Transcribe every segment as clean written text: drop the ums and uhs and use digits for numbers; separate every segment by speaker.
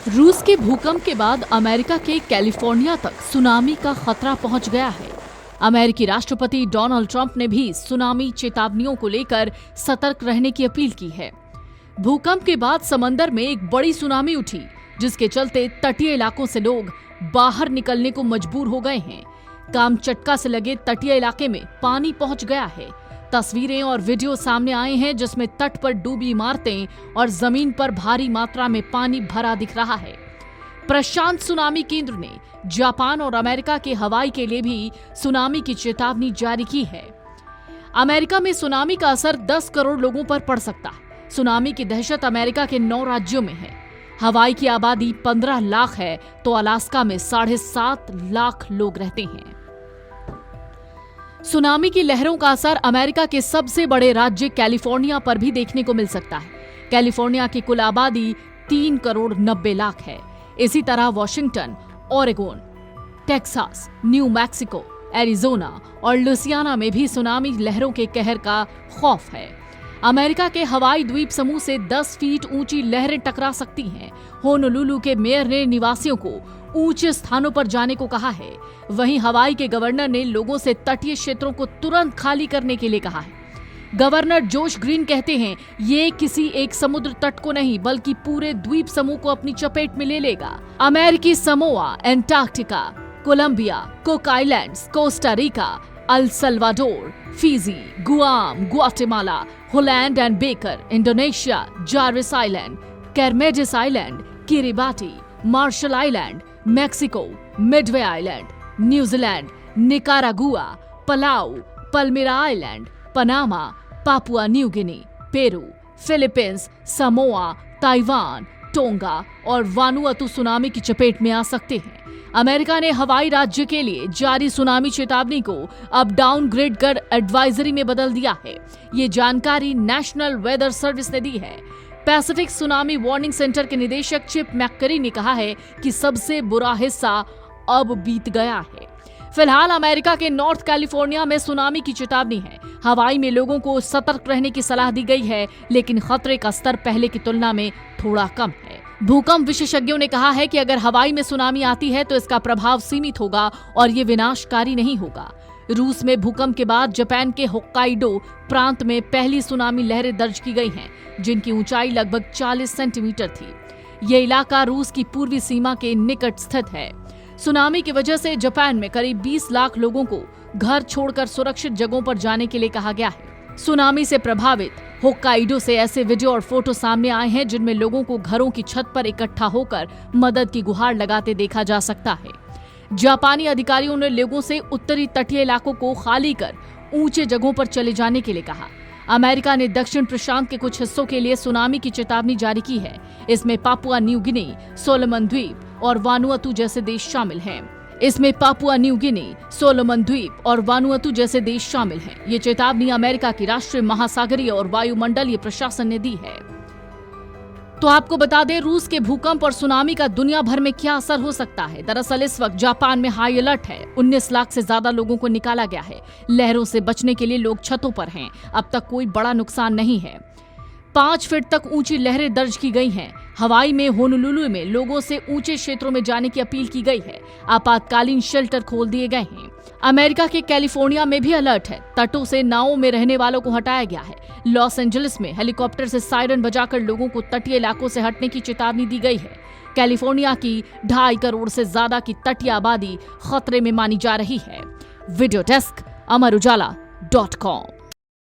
Speaker 1: रूस के भूकंप के बाद अमेरिका के कैलिफोर्निया तक सुनामी का खतरा पहुंच गया है। अमेरिकी राष्ट्रपति डोनाल्ड ट्रंप ने भी सुनामी चेतावनियों को लेकर सतर्क रहने की अपील की है। भूकंप के बाद समंदर में एक बड़ी सुनामी उठी, जिसके चलते तटीय इलाकों से लोग बाहर निकलने को मजबूर हो गए हैं। कामचटका से लगे तटीय इलाके में पानी पहुंच गया है। तस्वीरें और वीडियो सामने आए हैं जिसमें तट पर डूबी इमारतें और जमीन पर भारी मात्रा में पानी भरा दिख रहा है। प्रशांत सुनामी केंद्र ने जापान और अमेरिका के हवाई के लिए भी सुनामी की चेतावनी जारी की है। अमेरिका में सुनामी का असर 10 करोड़ लोगों पर पड़ सकता है। सुनामी की दहशत अमेरिका के 9 राज्यों में है। हवाई की आबादी 15 लाख है तो अलास्का में 7.5 लाख लोग रहते हैं। सुनामी की लहरों का असर अमेरिका के सबसे बड़े राज्य कैलिफोर्निया पर भी देखने को मिल सकता है। कैलिफोर्निया की कुल आबादी 3 करोड़ 90 लाख है। इसी तरह Washington, Oregon, Texas, new Mexico, Arizona और लुसियाना में भी सुनामी लहरों के कहर का खौफ है। अमेरिका के हवाई द्वीप समूह से 10 फीट ऊंची लहरें टकरा सकती हैं। होनोलुलु के मेयर ने निवासियों को ऊंचे स्थानों पर जाने को कहा है। वहीं हवाई के गवर्नर ने लोगों से तटीय क्षेत्रों को तुरंत खाली करने के लिए कहा है। गवर्नर जोश ग्रीन कहते हैं, ये किसी एक समुद्र तट को नहीं बल्कि पूरे द्वीप समूह को अपनी चपेट में ले लेगा। अमेरिकी Samoa, Antarctica, Colombia, Cook Islands, Costa Rica, El Salvador, Fiji, Guam, Guatemala, Howland and Baker, Indonesia, Jarvis Island, Kermadec Island, Kiribati, Marshall Island, Mexico, Midway Island, New Zealand, Nicaragua, Palau, Palmyra Island, Panama, Papua New Guinea, Peru, Philippines, Samoa, Taiwan, Tonga और Vanuatu tsunami की चपेट में आ सकते हैं। America ने हवाई राज्य के लिए जारी सुनामी चेतावनी को अब डाउनग्रेड कर एडवाइजरी में बदल दिया है। ये जानकारी नेशनल वेदर सर्विस ने दी है। पैसिफिक सुनामी वार्निंग सेंटर के निदेशक चिप मैककरी ने कहा है कि सबसे बुरा हिस्सा अब बीत गया है। फिलहाल अमेरिका के नॉर्थ कैलिफोर्निया में सुनामी की चेतावनी है। हवाई में लोगों को सतर्क रहने की सलाह दी गई है, लेकिन खतरे का स्तर पहले की तुलना में थोड़ा कम है। भूकंप विशेषज्ञों ने कहा है कि अगर हवाई में सुनामी आती है तो इसका प्रभाव सीमित होगा और ये विनाशकारी नहीं होगा। रूस में भूकंप के बाद जापान के होक्काइडो प्रांत में पहली सुनामी लहरें दर्ज की गई हैं, जिनकी ऊंचाई लगभग 40 सेंटीमीटर थी। यह इलाका रूस की पूर्वी सीमा के निकट स्थित है। सुनामी की वजह से जापान में करीब 20 लाख लोगों को घर छोड़कर सुरक्षित जगहों पर जाने के लिए कहा गया है। सुनामी से प्रभावित होक्काइडो से ऐसे वीडियो और फोटो सामने आए हैं जिनमें लोगों को घरों की छत पर इकट्ठा होकर मदद की गुहार लगाते देखा जा सकता है। जापानी अधिकारियों ने लोगों से उत्तरी तटीय इलाकों को खाली कर ऊंचे जगहों पर चले जाने के लिए कहा। अमेरिका ने दक्षिण प्रशांत के कुछ हिस्सों के लिए सुनामी की चेतावनी जारी की है। इसमें पापुआ न्यू गिनी, सोलोमन द्वीप और वानुअतु जैसे देश शामिल हैं। ये चेतावनी अमेरिका की राष्ट्रीय महासागरीय और वायुमंडलीय प्रशासन ने दी है। तो आपको बता दें, रूस के भूकंप और सुनामी का दुनिया भर में क्या असर हो सकता है। दरअसल इस वक्त जापान में हाई अलर्ट है। 19 लाख से ज्यादा लोगों को निकाला गया है। लहरों से बचने के लिए लोग छतों पर हैं। अब तक कोई बड़ा नुकसान नहीं है। 5 फीट तक ऊंची लहरें दर्ज की गई हैं। हवाई में होनोलुलु में लोगों से ऊंचे क्षेत्रों में जाने की अपील की गई है। आपातकालीन शेल्टर खोल दिए गए हैं। अमेरिका के कैलिफोर्निया में भी अलर्ट है। तटों से नावों में रहने वालों को हटाया गया है। लॉस एंजलिस में हेलीकॉप्टर से सायरन बजाकर लोगों को तटीय इलाकों से हटने की चेतावनी दी गई है। कैलिफोर्निया की 2.5 करोड़ से ज्यादा की तटीय आबादी खतरे में मानी जा रही है। Video desk, Amar Ujala dot com.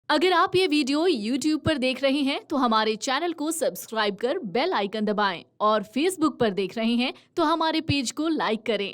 Speaker 1: अगर आप ये वीडियो YouTube पर देख रहे हैं तो हमारे चैनल को सब्सक्राइब कर बेल आइकन दबाएं और Facebook पर देख रहे हैं तो हमारे पेज को लाइक करें।